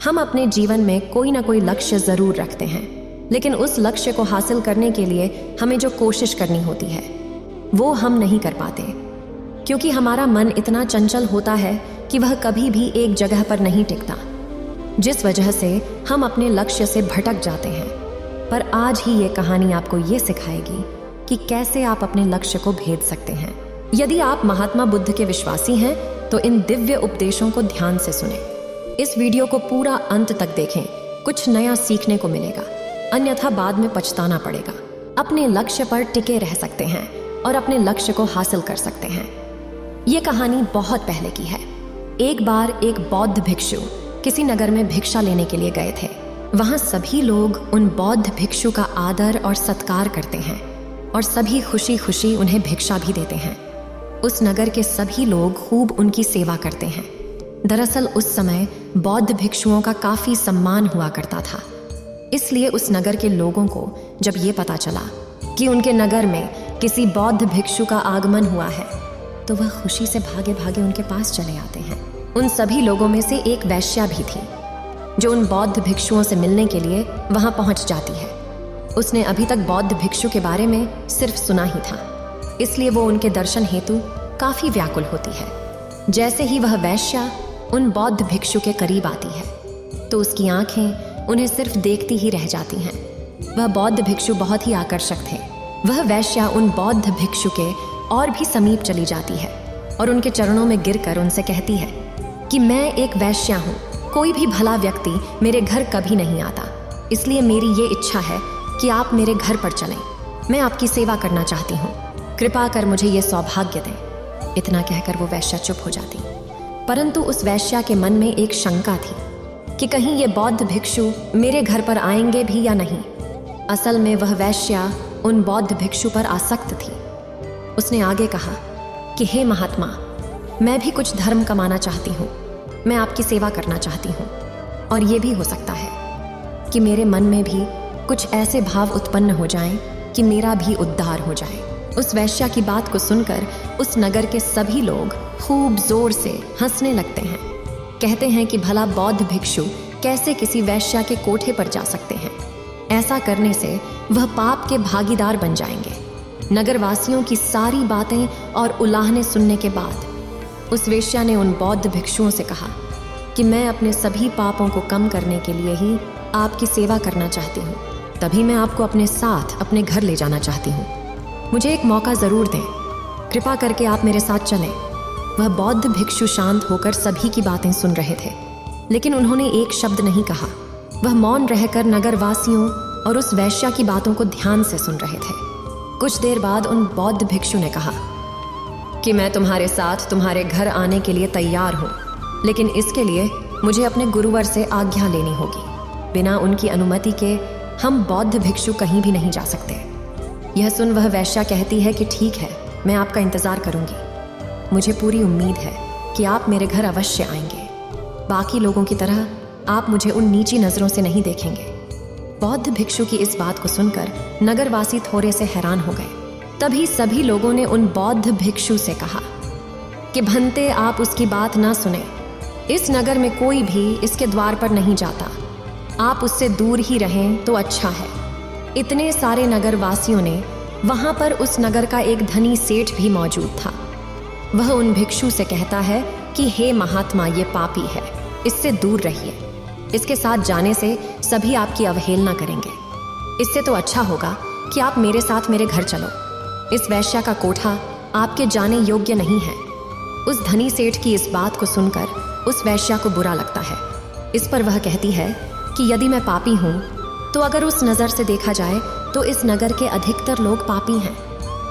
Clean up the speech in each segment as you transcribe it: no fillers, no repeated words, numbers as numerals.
हम अपने जीवन में कोई ना कोई लक्ष्य जरूर रखते हैं, लेकिन उस लक्ष्य को हासिल करने के लिए हमें जो कोशिश करनी होती है वो हम नहीं कर पाते, क्योंकि हमारा मन इतना चंचल होता है कि वह कभी भी एक जगह पर नहीं टिकता, जिस वजह से हम अपने लक्ष्य से भटक जाते हैं। पर आज ही ये कहानी आपको ये सिखाएगी कि कैसे आप अपने लक्ष्य को भेद सकते हैं। यदि आप महात्मा बुद्ध के विश्वासी हैं तो इन दिव्य उपदेशों को ध्यान से सुने। इस वीडियो को पूरा अंत तक देखें, कुछ नया सीखने को मिलेगा, अन्यथा बाद में पछताना पड़ेगा। अपने लक्ष्य पर टिके रह सकते हैं और अपने लक्ष्य को हासिल कर सकते हैं। ये कहानी बहुत पहले की है। एक बार एक बौद्ध भिक्षु किसी नगर में भिक्षा लेने के लिए गए थे। वहां सभी लोग उन बौद्ध भिक्षु का आदर और सत्कार करते हैं और सभी खुशी खुशी उन्हें भिक्षा भी देते हैं। उस नगर के सभी लोग खूब उनकी सेवा करते हैं। दरअसल उस समय बौद्ध भिक्षुओं का काफी सम्मान हुआ करता था, इसलिए उस नगर के लोगों को जब ये पता चला कि उनके नगर में किसी बौद्ध भिक्षु का आगमन हुआ है तो वह खुशी से भागे भागे उनके पास चले आते हैं। उन सभी लोगों में से एक वैश्या भी थी जो उन बौद्ध भिक्षुओं से मिलने के लिए वहां पहुंच जाती है। उसने अभी तक बौद्ध भिक्षु के बारे में सिर्फ सुना ही था, इसलिए वो उनके दर्शन हेतु काफी व्याकुल होती है। जैसे ही वह वैश्या उन बौद्ध भिक्षु के करीब आती है तो उसकी आंखें उन्हें सिर्फ देखती ही रह जाती हैं। वह बौद्ध भिक्षु बहुत ही आकर्षक थे। वह वैश्या उन बौद्ध भिक्षु के और भी समीप चली जाती है और उनके चरणों में गिरकर उनसे कहती है कि मैं एक वैश्या हूँ, कोई भी भला व्यक्ति मेरे घर कभी नहीं आता, इसलिए मेरी ये इच्छा है कि आप मेरे घर पर चलें। मैं आपकी सेवा करना चाहती हूँ, कृपा कर मुझे ये सौभाग्य दें। इतना कहकर वो वैश्या चुप हो जाती। परंतु उस वैश्या के मन में एक शंका थी कि कहीं ये बौद्ध भिक्षु मेरे घर पर आएंगे भी या नहीं। असल में वह वैश्या उन बौद्ध भिक्षु पर आसक्त थी। उसने आगे कहा कि हे महात्मा, मैं भी कुछ धर्म कमाना चाहती हूँ, मैं आपकी सेवा करना चाहती हूँ, और ये भी हो सकता है कि मेरे मन में भी कुछ ऐसे भाव उत्पन्न हो जाएं कि मेरा भी उद्धार हो जाए। उस वैश्या की बात को सुनकर उस नगर के सभी लोग खूब जोर से हंसने लगते हैं। कहते हैं कि भला बौद्ध भिक्षु कैसे किसी वैश्या के कोठे पर जा सकते हैं। ऐसा करने से वह पाप के भागीदार बन जाएंगे। नगरवासियों की सारी बातें और उलाहने सुनने के बाद उस वेश्या ने उन बौद्ध भिक्षुओं से कहा कि मैं अपने सभी पापों को कम करने के लिए ही आपकी सेवा करना चाहती हूँ, तभी मैं आपको अपने साथ अपने घर ले जाना चाहती हूँ। मुझे एक मौका ज़रूर दें, कृपा करके आप मेरे साथ चलें। वह बौद्ध भिक्षु शांत होकर सभी की बातें सुन रहे थे, लेकिन उन्होंने एक शब्द नहीं कहा। वह मौन रहकर नगरवासियों और उस वैश्या की बातों को ध्यान से सुन रहे थे। कुछ देर बाद उन बौद्ध भिक्षु ने कहा कि मैं तुम्हारे साथ तुम्हारे घर आने के लिए तैयार हूँ, लेकिन इसके लिए मुझे अपने गुरुवर से आज्ञा लेनी होगी। बिना उनकी अनुमति के हम बौद्ध भिक्षु कहीं भी नहीं जा सकते। यह सुन वह वैश्या कहती है कि ठीक है, मैं आपका इंतजार करूंगी। मुझे पूरी उम्मीद है कि आप मेरे घर अवश्य आएंगे। बाकी लोगों की तरह आप मुझे उन नीची नजरों से नहीं देखेंगे। बौद्ध भिक्षु की इस बात को सुनकर नगरवासी थोड़े से हैरान हो गए। तभी सभी लोगों ने उन बौद्ध भिक्षु से कहा कि भंते, आप उसकी बात ना सुने। इस नगर में कोई भी इसके द्वार पर नहीं जाता, आप उससे दूर ही रहें तो अच्छा है। इतने सारे नगरवासियों ने वहां पर उस नगर का एक धनी सेठ भी मौजूद था। वह उन भिक्षु से कहता है कि हे महात्मा, ये पापी है, इससे दूर रहिए। इसके साथ जाने से सभी आपकी अवहेलना करेंगे। इससे तो अच्छा होगा कि आप मेरे साथ मेरे घर चलो। इस वैश्या का कोठा आपके जाने योग्य नहीं है। उस धनी सेठ की इस बात को सुनकर उस वैश्या को बुरा लगता है। इस पर वह कहती है कि यदि मैं पापी हूँ तो अगर उस नज़र से देखा जाए तो इस नगर के अधिकतर लोग पापी हैं,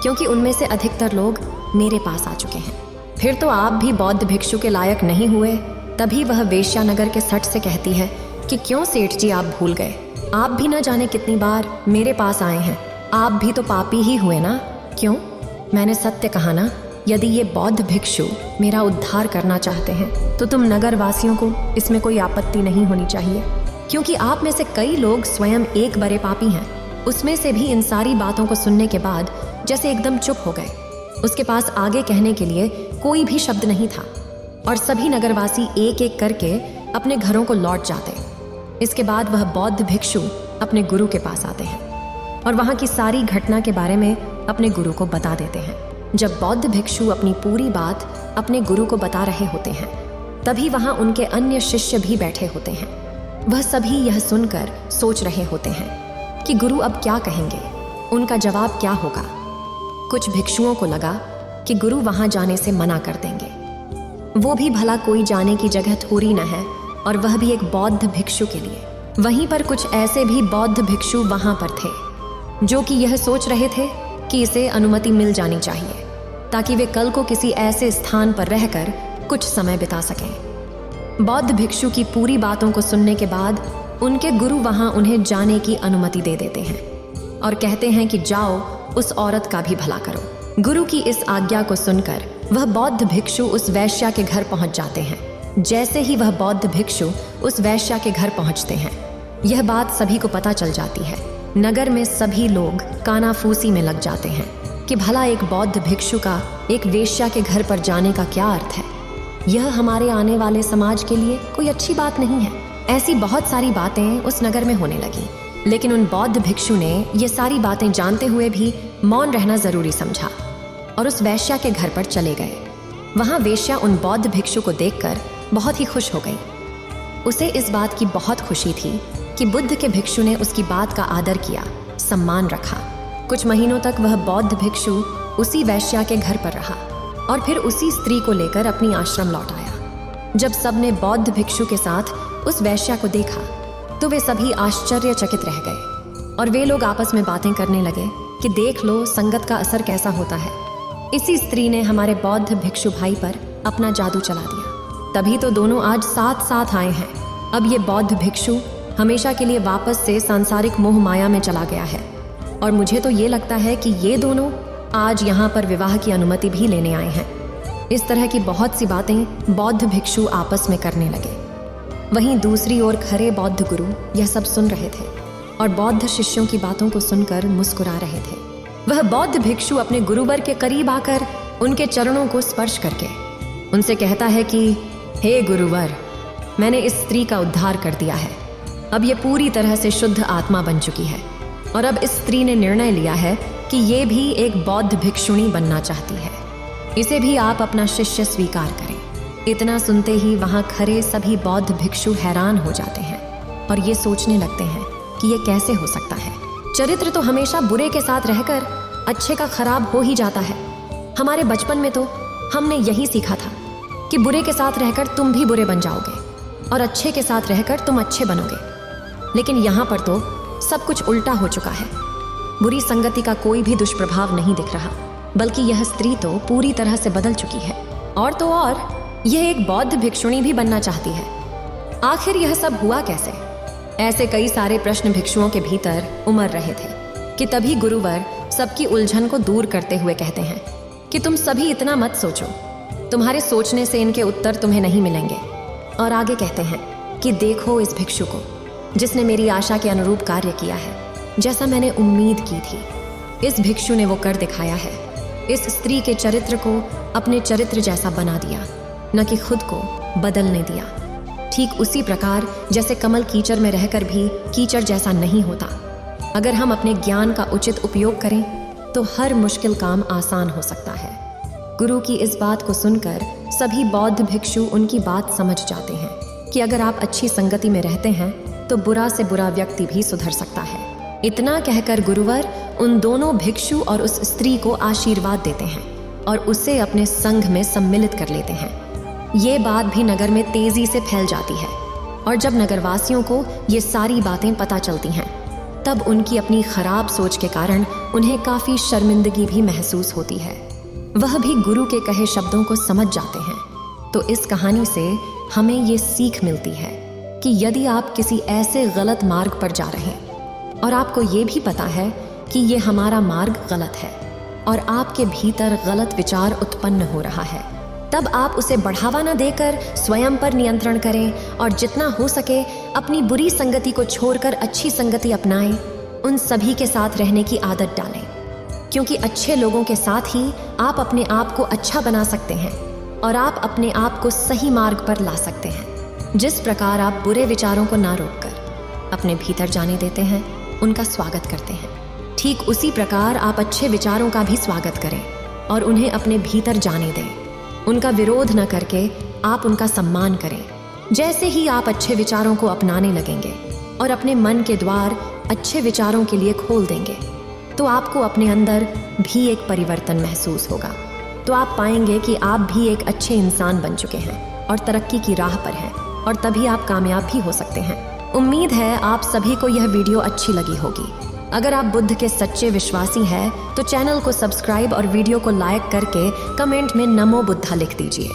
क्योंकि उनमें से अधिकतर लोग मेरे पास आ चुके हैं। फिर तो आप भी बौद्ध भिक्षु के लायक नहीं हुए। तभी वह वेश्या नगर के सठ से कहती है कि क्यों सेठ जी, आप भूल गए, आप भी न जाने कितनी बार मेरे पास आए हैं, आप भी तो पापी ही हुए ना। क्यों? मैंने सत्य कहा ना। यदि ये बौद्ध भिक्षु मेरा उद्धार करना चाहते हैं तो तुम नगरवासियों को इसमें कोई आपत्ति नहीं होनी चाहिए, क्योंकि आप में से कई लोग स्वयं एक बड़े पापी हैं। उसमें से भी इन सारी बातों को सुनने के बाद जैसे एकदम चुप हो गए। उसके पास आगे कहने के लिए कोई भी शब्द नहीं था और सभी नगरवासी एक एक करके अपने घरों को लौट जाते। इसके बाद वह बौद्ध भिक्षु अपने गुरु के पास आते हैं और वहाँ की सारी घटना के बारे में अपने गुरु को बता देते हैं। जब बौद्ध भिक्षु अपनी पूरी बात अपने गुरु को बता रहे होते हैं, तभी वहाँ उनके अन्य शिष्य भी बैठे होते हैं। वह सभी यह सुनकर सोच रहे होते हैं कि गुरु अब क्या कहेंगे, उनका जवाब क्या होगा। कुछ भिक्षुओं को लगा कि गुरु वहाँ जाने से मना कर देंगे। वो भी भला कोई जाने की जगह थोड़ी न है, और वह भी एक बौद्ध भिक्षु के लिए। वहीं पर कुछ ऐसे भी बौद्ध भिक्षु वहाँ पर थे जो कि यह सोच रहे थे कि इसे अनुमति मिल जानी चाहिए, ताकि वे कल को किसी ऐसे स्थान पर रहकर कुछ समय बिता सकें। बौद्ध भिक्षु की पूरी बातों को सुनने के बाद उनके गुरु वहाँ उन्हें जाने की अनुमति दे देते हैं और कहते हैं कि जाओ, उस औरत का भी भला करो। गुरु की इस आज्ञा को सुनकर वह बौद्ध भिक्षु उस वैश्या के घर पहुंच जाते हैं। जैसे ही वह बौद्ध भिक्षु उस वैश्या के घर पहुंचते हैं, यह बात सभी को पता चल जाती है। नगर में सभी लोग कानाफूसी में लग जाते हैं कि भला एक बौद्ध भिक्षु का एक वेश्या के घर पर जाने का क्या अर्थ है। यह हमारे आने वाले समाज के लिए कोई अच्छी बात नहीं है। ऐसी बहुत सारी बातें उस नगर में होने लगी, लेकिन उन बौद्ध भिक्षु ने ये सारी बातें जानते हुए भी मौन रहना जरूरी समझा और उस वैश्या के घर पर चले गए। वहाँ वेश्या उन बौद्ध भिक्षु को देखकर बहुत ही खुश हो गई। उसे इस बात की बहुत खुशी थी कि बुद्ध के भिक्षु ने उसकी बात का आदर किया, सम्मान रखा। कुछ महीनों तक वह बौद्ध भिक्षु उसी वैश्या के घर पर रहा और फिर उसी स्त्री को लेकर अपनी आश्रम लौट आया। जब सबने बौद्ध भिक्षु के साथ उस वैश्या को देखा तो वे सभी आश्चर्यचकित रह गए और वे लोग आपस में बातें करने लगे कि देख लो संगत का असर कैसा होता है। इसी स्त्री ने हमारे बौद्ध भिक्षु भाई पर अपना जादू चला दिया, तभी तो दोनों आज साथ साथ आए हैं। अब ये बौद्ध भिक्षु हमेशा के लिए वापस से सांसारिक मोह माया में चला गया है और मुझे तो ये लगता है कि ये दोनों आज यहाँ पर विवाह की अनुमति भी लेने आए हैं। इस तरह की बहुत सी बातें बौद्ध भिक्षु आपस में करने लगे। वहीं दूसरी ओर खरे बौद्ध गुरु यह सब सुन रहे थे और बौद्ध शिष्यों की बातों को सुनकर मुस्कुरा रहे थे। वह बौद्ध भिक्षु अपने गुरुवर के करीब आकर उनके चरणों को स्पर्श करके उनसे कहता है कि हे गुरुवर, मैंने इस स्त्री का उद्धार कर दिया है। अब ये पूरी तरह से शुद्ध आत्मा बन चुकी है और अब इस स्त्री ने निर्णय लिया है कि ये भी एक बौद्ध भिक्षुणी बनना चाहती है। इसे भी आप अपना शिष्य स्वीकार करें। इतना सुनते ही वहाँ खरे सभी बौद्ध भिक्षु हैरान हो जाते हैं और ये सोचने लगते हैं कि ये कैसे हो सकता है। चरित्र तो हमेशा बुरे के साथ रहकर अच्छे का खराब हो ही जाता है। हमारे बचपन में तो हमने यही सीखा था कि बुरे के साथ रहकर तुम भी बुरे बन जाओगे और अच्छे के साथ रहकर तुम अच्छे बनोगे। लेकिन यहाँ पर तो सब कुछ उल्टा हो चुका है। बुरी संगति का कोई भी दुष्प्रभाव नहीं दिख रहा, बल्कि यह स्त्री तो पूरी तरह से बदल चुकी है। और तो और यह एक बौद्ध भिक्षुणी भी बनना चाहती है। आखिर यह सब हुआ कैसे? ऐसे कई सारे प्रश्न भिक्षुओं के भीतर उमड़ रहे थे कि तभी गुरुवर सबकी उलझन को दूर करते हुए कहते हैं कि तुम सभी इतना मत सोचो, तुम्हारे सोचने से इनके उत्तर तुम्हें नहीं मिलेंगे। और आगे कहते हैं कि देखो इस भिक्षु को, जिसने मेरी आशा के अनुरूप कार्य किया है, जैसा मैंने उम्मीद की थी। इस भिक्षु ने वो कर दिखाया है। इस स्त्री के चरित्र को अपने चरित्र जैसा बना दिया, न कि खुद को बदलने दिया। ठीक उसी प्रकार जैसे कमल कीचड़ में रहकर भी कीचड़ जैसा नहीं होता। अगर हम अपने ज्ञान का उचित उपयोग करें तो हर मुश्किल काम आसान हो सकता है। गुरु की इस बात को सुनकर सभी बौद्ध भिक्षु उनकी बात समझ जाते हैं कि अगर आप अच्छी संगति में रहते हैं तो बुरा से बुरा व्यक्ति भी सुधर सकता है। इतना कहकर गुरुवर उन दोनों भिक्षु और उस स्त्री को आशीर्वाद देते हैं और उसे अपने संघ में सम्मिलित कर लेते हैं। ये बात भी नगर में तेजी से फैल जाती है और जब नगरवासियों को ये सारी बातें पता चलती हैं, तब उनकी अपनी खराब सोच के कारण उन्हें काफी शर्मिंदगी भी महसूस होती है। वह भी गुरु के कहे शब्दों को समझ जाते हैं। तो इस कहानी से हमें ये सीख मिलती है कि यदि आप किसी ऐसे गलत मार्ग पर जा रहे हैं और आपको ये भी पता है कि ये हमारा मार्ग गलत है और आपके भीतर गलत विचार उत्पन्न हो रहा है, तब आप उसे बढ़ावा न देकर स्वयं पर नियंत्रण करें और जितना हो सके अपनी बुरी संगति को छोड़कर अच्छी संगति अपनाएं। उन सभी के साथ रहने की आदत डालें, क्योंकि अच्छे लोगों के साथ ही आप अपने आप को अच्छा बना सकते हैं और आप अपने आप को सही मार्ग पर ला सकते हैं। जिस प्रकार आप बुरे विचारों को ना रोककर अपने भीतर जाने देते हैं, उनका स्वागत करते हैं, ठीक उसी प्रकार आप अच्छे विचारों का भी स्वागत करें और उन्हें अपने भीतर जाने दें। उनका विरोध न करके आप उनका सम्मान करें। जैसे ही आप अच्छे विचारों को अपनाने लगेंगे और अपने मन के द्वार अच्छे विचारों के लिए खोल देंगे, तो आपको अपने अंदर भी एक परिवर्तन महसूस होगा। तो आप पाएंगे कि आप भी एक अच्छे इंसान बन चुके हैं और तरक्की की राह पर हैं, और तभी आप कामयाब भी हो सकते हैं। उम्मीद है आप सभी को यह वीडियो अच्छी लगी होगी। अगर आप बुद्ध के सच्चे विश्वासी हैं तो चैनल को सब्सक्राइब और वीडियो को लाइक करके कमेंट में नमो बुद्धा लिख दीजिए।